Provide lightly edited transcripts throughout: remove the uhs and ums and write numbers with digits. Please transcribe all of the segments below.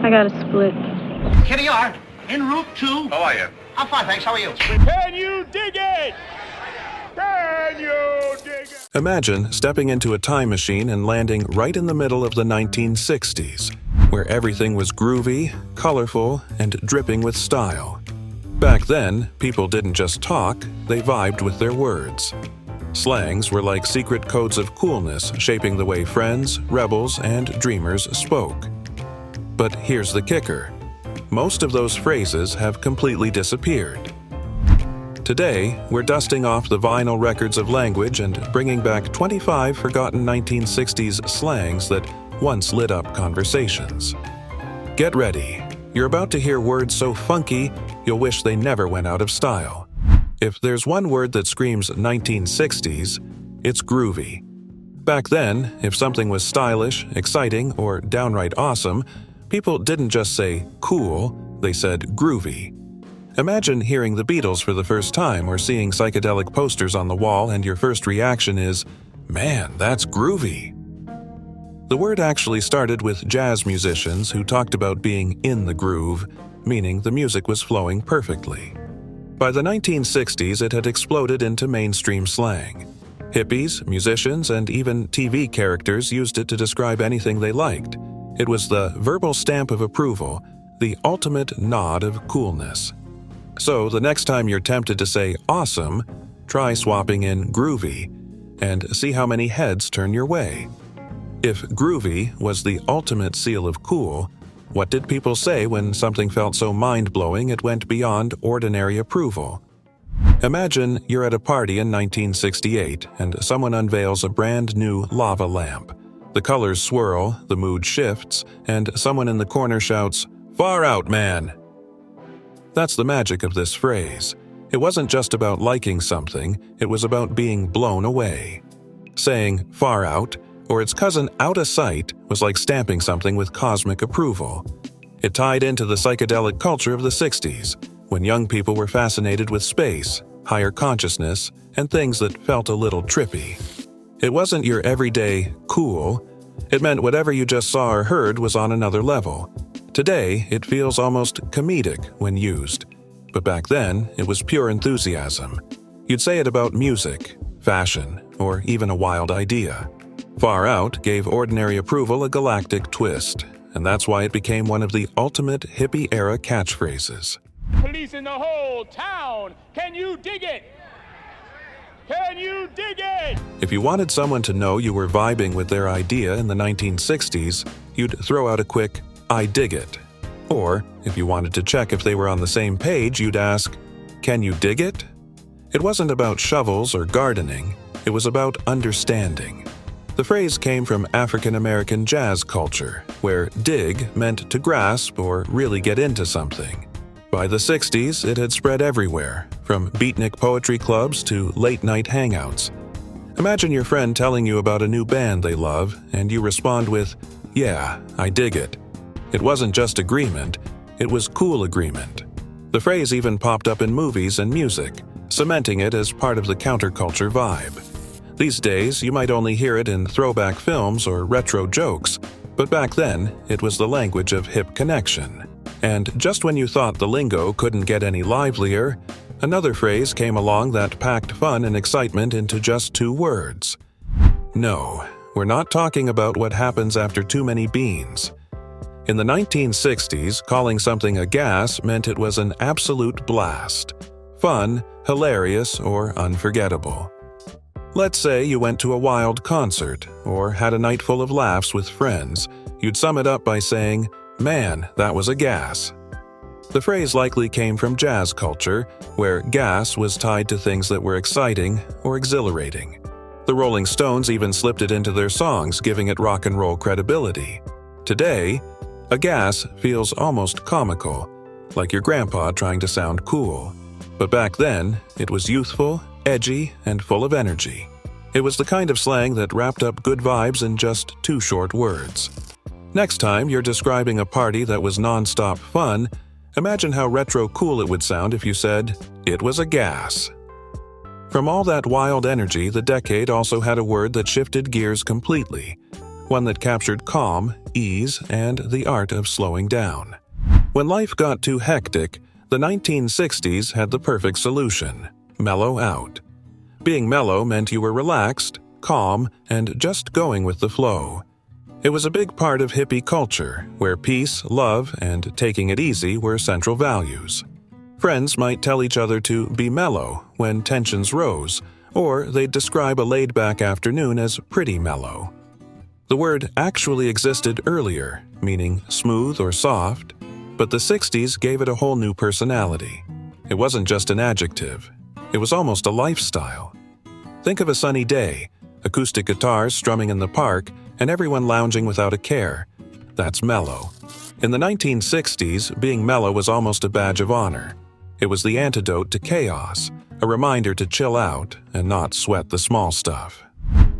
I got a split. Here you are, en route to... How are you? I'm fine, thanks. How are you? Can you dig it? Can you dig it? Imagine stepping into a time machine and landing right in the middle of the 1960s, where everything was groovy, colorful, and dripping with style. Back then, people didn't just talk, they vibed with their words. Slangs were like secret codes of coolness shaping the way friends, rebels, and dreamers spoke. But here's the kicker. Most of those phrases have completely disappeared. Today, we're dusting off the vinyl records of language and bringing back 25 forgotten 1960s slangs that once lit up conversations. Get ready. You're about to hear words so funky, you'll wish they never went out of style. If there's one word that screams 1960s, it's groovy. Back then, if something was stylish, exciting, or downright awesome, people didn't just say cool, they said groovy. Imagine hearing the Beatles for the first time or seeing psychedelic posters on the wall and your first reaction is, man, that's groovy. The word actually started with jazz musicians who talked about being in the groove, meaning the music was flowing perfectly. By the 1960s, it had exploded into mainstream slang. Hippies, musicians, and even TV characters used it to describe anything they liked. It was the verbal stamp of approval, the ultimate nod of coolness. So the next time you're tempted to say awesome, try swapping in groovy and see how many heads turn your way. If groovy was the ultimate seal of cool, what did people say when something felt so mind-blowing it went beyond ordinary approval? Imagine you're at a party in 1968 and someone unveils a brand new lava lamp. The colors swirl, the mood shifts, and someone in the corner shouts, "Far out, man!" That's the magic of this phrase. It wasn't just about liking something, it was about being blown away. Saying "far out" or its cousin "out of sight" was like stamping something with cosmic approval. It tied into the psychedelic culture of the 60s, when young people were fascinated with space, higher consciousness, and things that felt a little trippy. It wasn't your everyday cool. It meant whatever you just saw or heard was on another level. Today, it feels almost comedic when used. But back then, it was pure enthusiasm. You'd say it about music, fashion, or even a wild idea. Far out gave ordinary approval a galactic twist, and that's why it became one of the ultimate hippie-era catchphrases. Police in the whole town. Can you dig it? Can you dig it? If you wanted someone to know you were vibing with their idea in the 1960s, you'd throw out a quick, "I dig it." Or, if you wanted to check if they were on the same page, you'd ask, "Can you dig it?" It wasn't about shovels or gardening, it was about understanding. The phrase came from African American jazz culture, where dig meant to grasp or really get into something. By the 60s, it had spread everywhere, from beatnik poetry clubs to late-night hangouts. Imagine your friend telling you about a new band they love, and you respond with, "Yeah, I dig it." It wasn't just agreement, it was cool agreement. The phrase even popped up in movies and music, cementing it as part of the counterculture vibe. These days, you might only hear it in throwback films or retro jokes, but back then, it was the language of hip connection. And just when you thought the lingo couldn't get any livelier, another phrase came along that packed fun and excitement into just 2 words. No, we're not talking about what happens after too many beans. In the 1960s, calling something a gas meant it was an absolute blast. Fun, hilarious, or unforgettable. Let's say you went to a wild concert or had a night full of laughs with friends. You'd sum it up by saying, "Man, that was a gas." The phrase likely came from jazz culture, where gas was tied to things that were exciting or exhilarating. The Rolling Stones even slipped it into their songs, giving it rock and roll credibility. Today, a gas feels almost comical, like your grandpa trying to sound cool. But back then, it was youthful, edgy, and full of energy. It was the kind of slang that wrapped up good vibes in just 2 short words. Next time you're describing a party that was non-stop fun, imagine how retro cool it would sound if you said, "It was a gas." From all that wild energy, the decade also had a word that shifted gears completely. one that captured calm, ease, and the art of slowing down. When life got too hectic, the 1960s had the perfect solution: mellow out. Being mellow meant you were relaxed, calm, and just going with the flow. It was a big part of hippie culture, where peace, love, and taking it easy were central values. Friends might tell each other to be mellow when tensions rose, or they'd describe a laid-back afternoon as pretty mellow. The word actually existed earlier, meaning smooth or soft, but the 60s gave it a whole new personality. It wasn't just an adjective. It was almost a lifestyle. Think of a sunny day, acoustic guitars strumming in the park, and everyone lounging without a care. That's mellow. In the 1960s, being mellow was almost a badge of honor. It was the antidote to chaos, a reminder to chill out and not sweat the small stuff.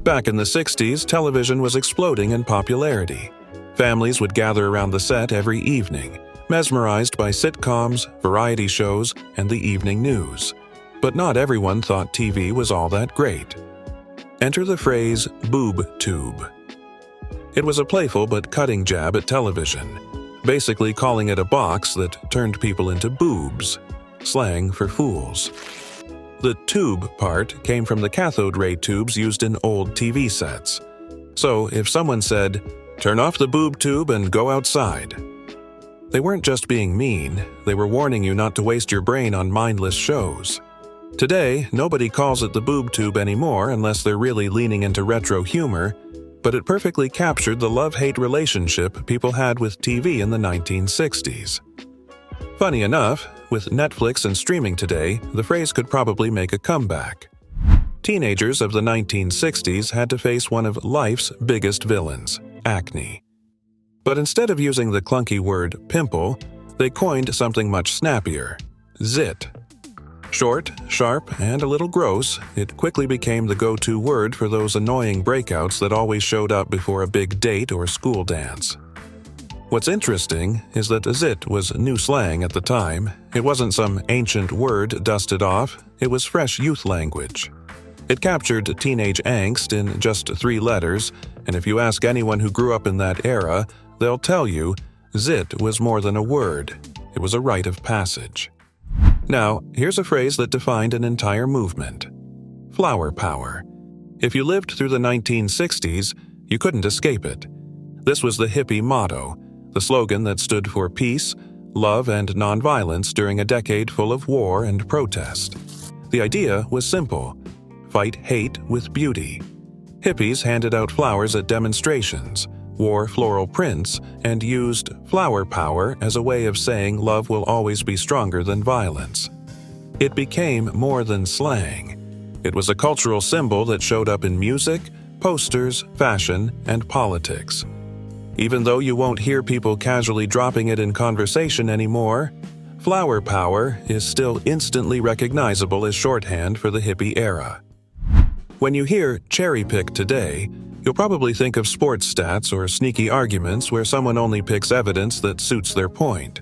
Back in the 60s, television was exploding in popularity. Families would gather around the set every evening, mesmerized by sitcoms, variety shows, and the evening news. But not everyone thought TV was all that great. Enter the phrase boob tube. It was a playful but cutting jab at television, basically calling it a box that turned people into boobs, slang for fools. The tube part came from the cathode ray tubes used in old TV sets. So if someone said, "Turn off the boob tube and go outside," they weren't just being mean, they were warning you not to waste your brain on mindless shows. Today, nobody calls it the boob tube anymore unless they're really leaning into retro humor, but it perfectly captured the love-hate relationship people had with TV in the 1960s. Funny enough, with Netflix and streaming today, the phrase could probably make a comeback. Teenagers of the 1960s had to face one of life's biggest villains, acne. But instead of using the clunky word pimple, they coined something much snappier: zit. Short, sharp, and a little gross, it quickly became the go-to word for those annoying breakouts that always showed up before a big date or school dance. What's interesting is that zit was new slang at the time. It wasn't some ancient word dusted off, it was fresh youth language. It captured teenage angst in just 3 letters, and if you ask anyone who grew up in that era, they'll tell you zit was more than a word. It was a rite of passage. Now, here's a phrase that defined an entire movement: flower power. If you lived through the 1960s, you couldn't escape it. This was the hippie motto, the slogan that stood for peace, love, and nonviolence during a decade full of war and protest. The idea was simple: fight hate with beauty. Hippies handed out flowers at demonstrations, wore floral prints, and used flower power as a way of saying love will always be stronger than violence. It became more than slang. It was a cultural symbol that showed up in music, posters, fashion, and politics. Even though you won't hear people casually dropping it in conversation anymore, flower power is still instantly recognizable as shorthand for the hippie era. When you hear cherry pick today, you'll probably think of sports stats or sneaky arguments where someone only picks evidence that suits their point.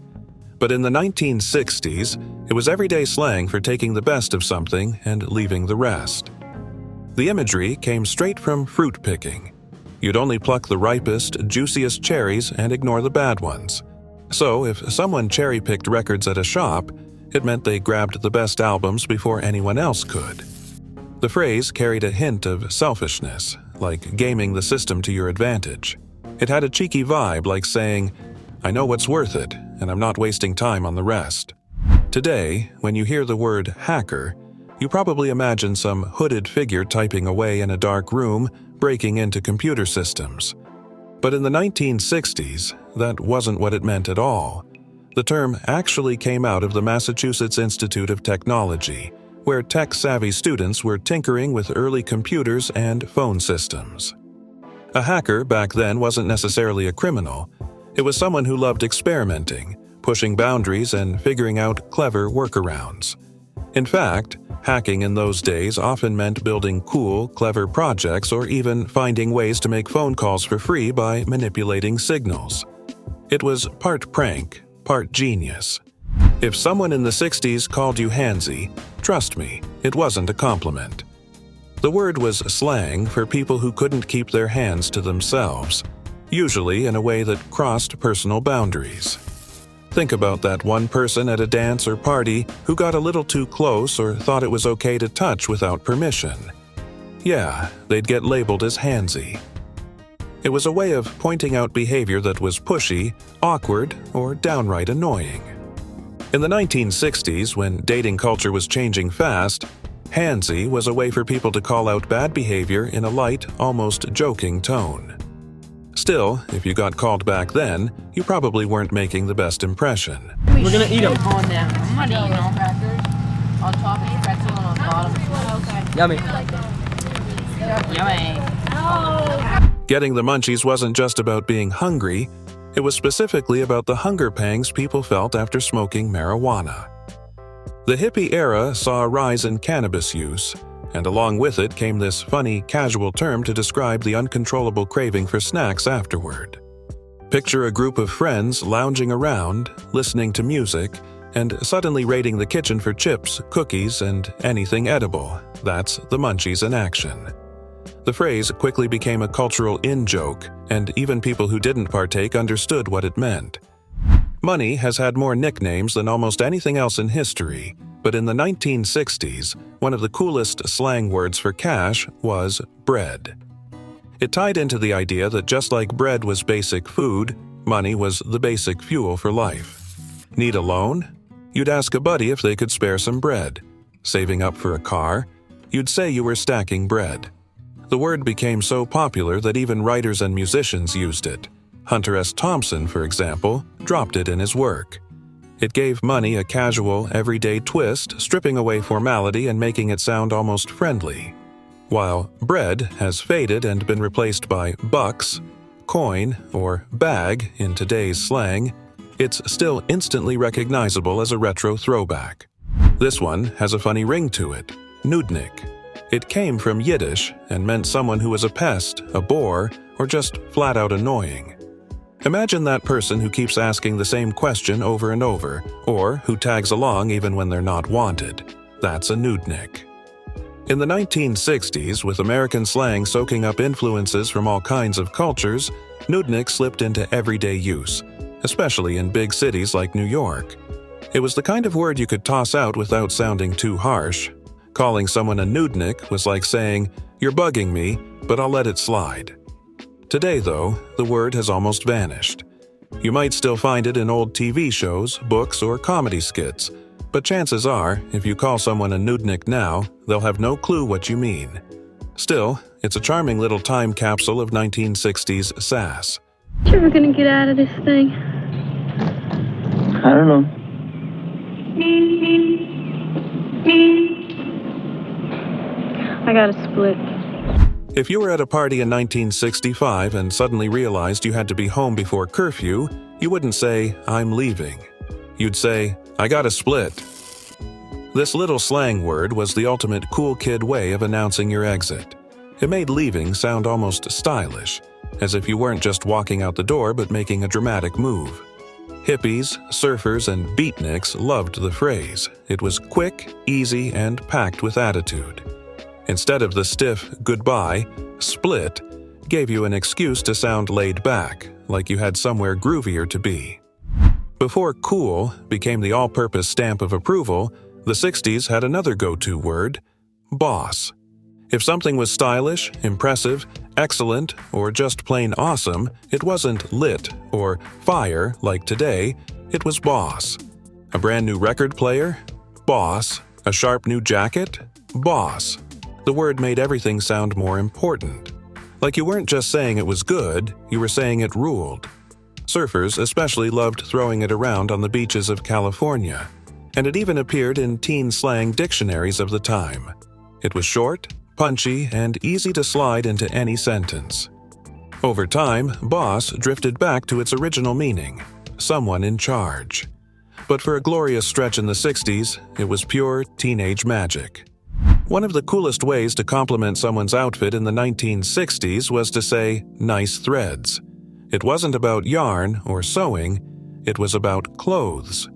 But in the 1960s, it was everyday slang for taking the best of something and leaving the rest. The imagery came straight from fruit picking. You'd only pluck the ripest, juiciest cherries and ignore the bad ones. So if someone cherry-picked records at a shop, it meant they grabbed the best albums before anyone else could. The phrase carried a hint of selfishness, like gaming the system to your advantage. It had a cheeky vibe like saying, "I know what's worth it, and I'm not wasting time on the rest." Today, when you hear the word hacker, you probably imagine some hooded figure typing away in a dark room, breaking into computer systems. But in the 1960s, that wasn't what it meant at all. The term actually came out of the Massachusetts Institute of Technology, where tech-savvy students were tinkering with early computers and phone systems. A hacker back then wasn't necessarily a criminal. It was someone who loved experimenting, pushing boundaries, and figuring out clever workarounds. In fact, hacking in those days often meant building cool, clever projects or even finding ways to make phone calls for free by manipulating signals. It was part prank, part genius. If someone in the 60s called you handsy, trust me, it wasn't a compliment. The word was slang for people who couldn't keep their hands to themselves, usually in a way that crossed personal boundaries. Think about that one person at a dance or party who got a little too close or thought it was okay to touch without permission. Yeah, they'd get labeled as handsy. It was a way of pointing out behavior that was pushy, awkward, or downright annoying. In the 1960s, when dating culture was changing fast, handsy was a way for people to call out bad behavior in a light, almost joking tone. Still, if you got called back then, you probably weren't making the best impression. We're gonna eat them. On them. I'm gonna eat them. Crackers on top of the pretzel and on the bottom. Okay. Yummy. Yummy. Getting the munchies wasn't just about being hungry, it was specifically about the hunger pangs people felt after smoking marijuana. The hippie era saw a rise in cannabis use, and along with it came this funny, casual term to describe the uncontrollable craving for snacks afterward. Picture a group of friends lounging around, listening to music, and suddenly raiding the kitchen for chips, cookies, and anything edible. That's the munchies in action. The phrase quickly became a cultural in-joke, and even people who didn't partake understood what it meant. Money has had more nicknames than almost anything else in history, but in the 1960s, one of the coolest slang words for cash was bread. It tied into the idea that just like bread was basic food, money was the basic fuel for life. Need a loan? You'd ask a buddy if they could spare some bread. Saving up for a car? You'd say you were stacking bread. The word became so popular that even writers and musicians used it. Hunter S. Thompson, for example, dropped it in his work. It gave money a casual, everyday twist, stripping away formality and making it sound almost friendly. While bread has faded and been replaced by bucks, coin, or bag in today's slang, it's still instantly recognizable as a retro throwback. This one has a funny ring to it, nudnik. It came from Yiddish and meant someone who was a pest, a bore, or just flat out annoying. Imagine that person who keeps asking the same question over and over, or who tags along even when they're not wanted. That's a nudnik. In the 1960s, with American slang soaking up influences from all kinds of cultures, nudnik slipped into everyday use, especially in big cities like New York. It was the kind of word you could toss out without sounding too harsh. Calling someone a nudnik was like saying, "You're bugging me, but I'll let it slide." Today, though, the word has almost vanished. You might still find it in old TV shows, books, or comedy skits, but chances are, if you call someone a nudnik now, they'll have no clue what you mean. Still, it's a charming little time capsule of 1960s sass. You ever gonna get out of this thing? I don't know. I got a split. If you were at a party in 1965 and suddenly realized you had to be home before curfew, you wouldn't say, "I'm leaving." You'd say, "I got a split." This little slang word was the ultimate cool kid way of announcing your exit. It made leaving sound almost stylish, as if you weren't just walking out the door but making a dramatic move. Hippies, surfers, and beatniks loved the phrase. It was quick, easy, and packed with attitude. Instead of the stiff goodbye, split gave you an excuse to sound laid back, like you had somewhere groovier to be. Before cool became the all-purpose stamp of approval, the 60s had another go-to word, boss. If something was stylish, impressive, excellent, or just plain awesome, it wasn't lit or fire like today, it was boss. A brand new record player? Boss. A sharp new jacket? Boss. The word made everything sound more important. Like you weren't just saying it was good, you were saying it ruled. Surfers especially loved throwing it around on the beaches of California, and it even appeared in teen slang dictionaries of the time. It was short, punchy, and easy to slide into any sentence. Over time, boss drifted back to its original meaning, someone in charge. But for a glorious stretch in the 60s, it was pure teenage magic. One of the coolest ways to compliment someone's outfit in the 1960s was to say, "nice threads." It wasn't about yarn or sewing, it was about clothes.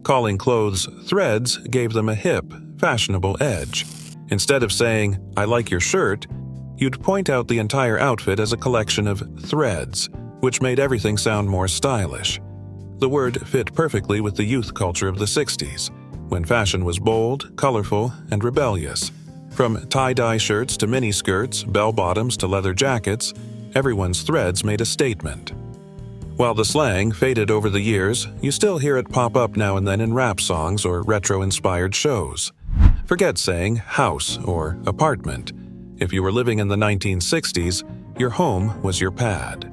Calling clothes threads gave them a hip, fashionable edge. Instead of saying, "I like your shirt," you'd point out the entire outfit as a collection of threads, which made everything sound more stylish. The word fit perfectly with the youth culture of the 60s, when fashion was bold, colorful, and rebellious. From tie-dye shirts to miniskirts, bell-bottoms to leather jackets, everyone's threads made a statement. While the slang faded over the years, you still hear it pop up now and then in rap songs or retro-inspired shows. Forget saying house or apartment. If you were living in the 1960s, your home was your pad.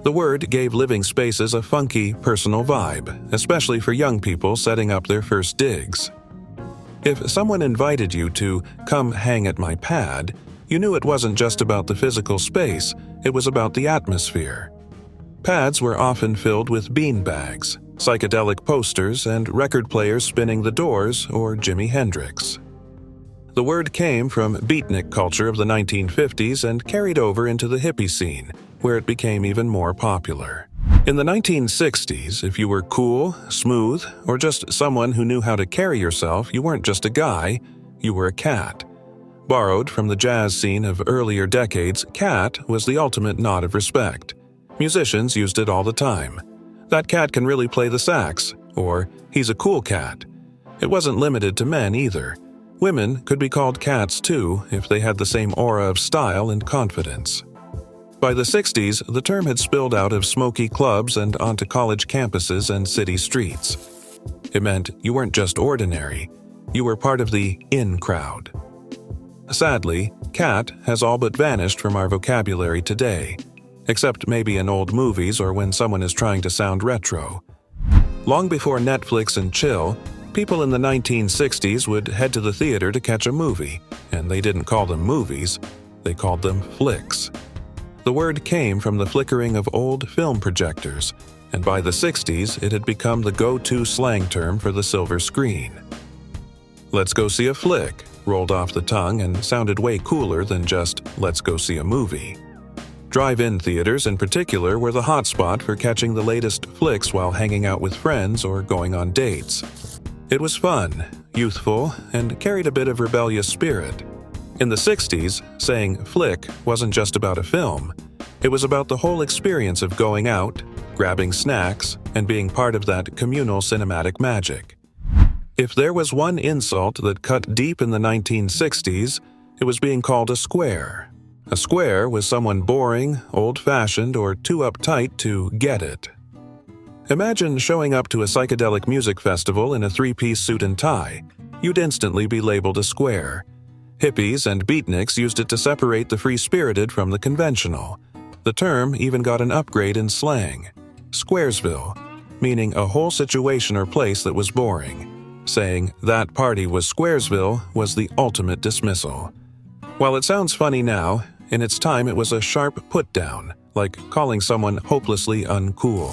The word gave living spaces a funky, personal vibe, especially for young people setting up their first digs. If someone invited you to come hang at my pad, you knew it wasn't just about the physical space, it was about the atmosphere. Pads were often filled with beanbags, psychedelic posters, and record players spinning The Doors or Jimi Hendrix. The word came from beatnik culture of the 1950s and carried over into the hippie scene, where it became even more popular. In the 1960s, if you were cool, smooth, or just someone who knew how to carry yourself, you weren't just a guy, you were a cat. Borrowed from the jazz scene of earlier decades, cat was the ultimate nod of respect. Musicians used it all the time. That cat can really play the sax, or he's a cool cat. It wasn't limited to men either. Women could be called cats too if they had the same aura of style and confidence. By the 60s, the term had spilled out of smoky clubs and onto college campuses and city streets. It meant you weren't just ordinary, you were part of the in crowd. Sadly, cat has all but vanished from our vocabulary today, except maybe in old movies or when someone is trying to sound retro. Long before Netflix and chill, people in the 1960s would head to the theater to catch a movie, and they didn't call them movies, they called them flicks. The word came from the flickering of old film projectors, and by the 60s it had become the go-to slang term for the silver screen. "Let's go see a flick" rolled off the tongue and sounded way cooler than just "let's go see a movie." Drive-in theaters in particular were the hotspot for catching the latest flicks while hanging out with friends or going on dates. It was fun, youthful, and carried a bit of rebellious spirit. In the 60s, saying flick wasn't just about a film. It was about the whole experience of going out, grabbing snacks, and being part of that communal cinematic magic. If there was one insult that cut deep in the 1960s, it was being called a square. A square was someone boring, old-fashioned, or too uptight to get it. Imagine showing up to a psychedelic music festival in a three-piece suit and tie. You'd instantly be labeled a square. Hippies and beatniks used it to separate the free-spirited from the conventional. The term even got an upgrade in slang. Squaresville, meaning a whole situation or place that was boring. Saying that party was Squaresville was the ultimate dismissal. While it sounds funny now, in its time it was a sharp put-down, like calling someone hopelessly uncool.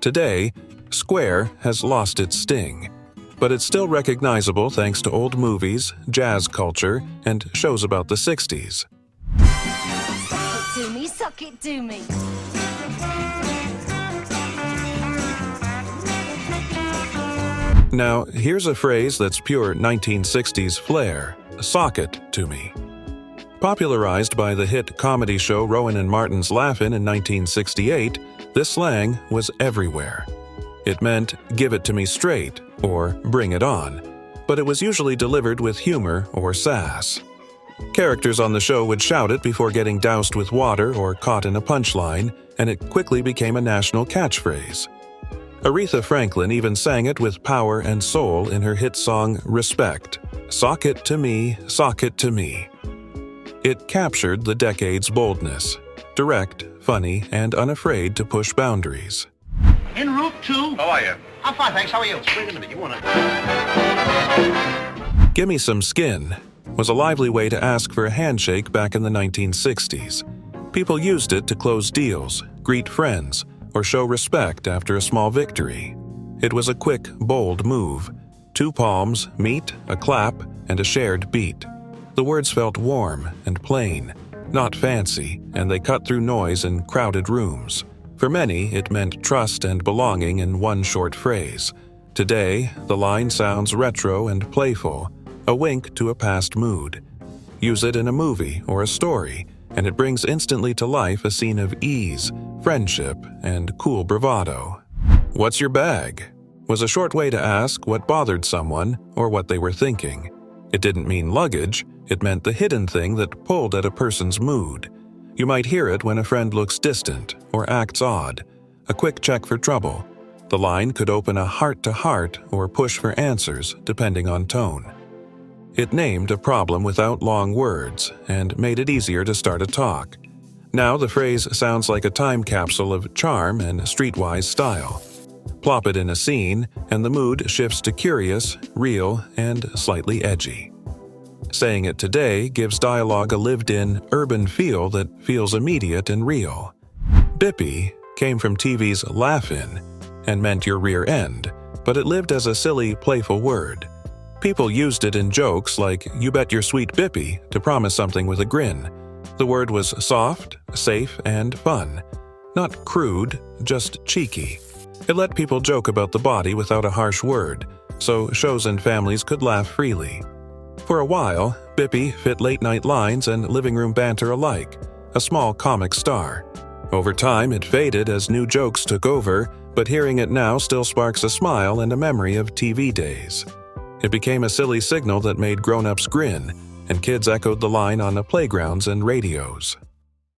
Today, square has lost its sting, but it's still recognizable thanks to old movies, jazz culture, and shows about the 60s. Suck it to me, suck it to me. Now, here's a phrase that's pure 1960s flair: "sock it to me." Popularized by the hit comedy show Rowan and Martin's Laugh-In in 1968, this slang was everywhere. It meant "give it to me straight" or "bring it on," but it was usually delivered with humor or sass. Characters on the show would shout it before getting doused with water or caught in a punchline, and it quickly became a national catchphrase. Aretha Franklin even sang it with power and soul in her hit song Respect, "Sock it to me, sock it to me." It captured the decade's boldness, direct, funny, and unafraid to push boundaries. En route to... How are you? I'm fine, thanks. How are you? Wait a minute, you wanna... "Gimme some skin" was a lively way to ask for a handshake back in the 1960s. People used it to close deals, greet friends, or show respect after a small victory. It was a quick, bold move. 2 palms meet, a clap, and a shared beat. The words felt warm and plain, not fancy, and they cut through noise in crowded rooms. For many, it meant trust and belonging in one short phrase. Today, the line sounds retro and playful, a wink to a past mood. Use it in a movie or a story, and it brings instantly to life a scene of ease, friendship, and cool bravado. "What's your bag?" was a short way to ask what bothered someone or what they were thinking. It didn't mean luggage, it meant the hidden thing that pulled at a person's mood. You might hear it when a friend looks distant or acts odd, a quick check for trouble. The line could open a heart-to-heart or push for answers, depending on tone. It named a problem without long words and made it easier to start a talk. Now the phrase sounds like a time capsule of charm and streetwise style. Plop it in a scene, and the mood shifts to curious, real, and slightly edgy. Saying it today gives dialogue a lived-in, urban feel that feels immediate and real. Bippy came from TV's laugh-in and meant your rear end, but it lived as a silly, playful word. People used it in jokes like, "You bet your sweet Bippy," to promise something with a grin. The word was soft, safe, and fun. Not crude, just cheeky. It let people joke about the body without a harsh word, so shows and families could laugh freely. For a while, Bippy fit late-night lines and living room banter alike, a small comic star. Over time, it faded as new jokes took over, but hearing it now still sparks a smile and a memory of TV days. It became a silly signal that made grown-ups grin, and kids echoed the line on the playgrounds and radios.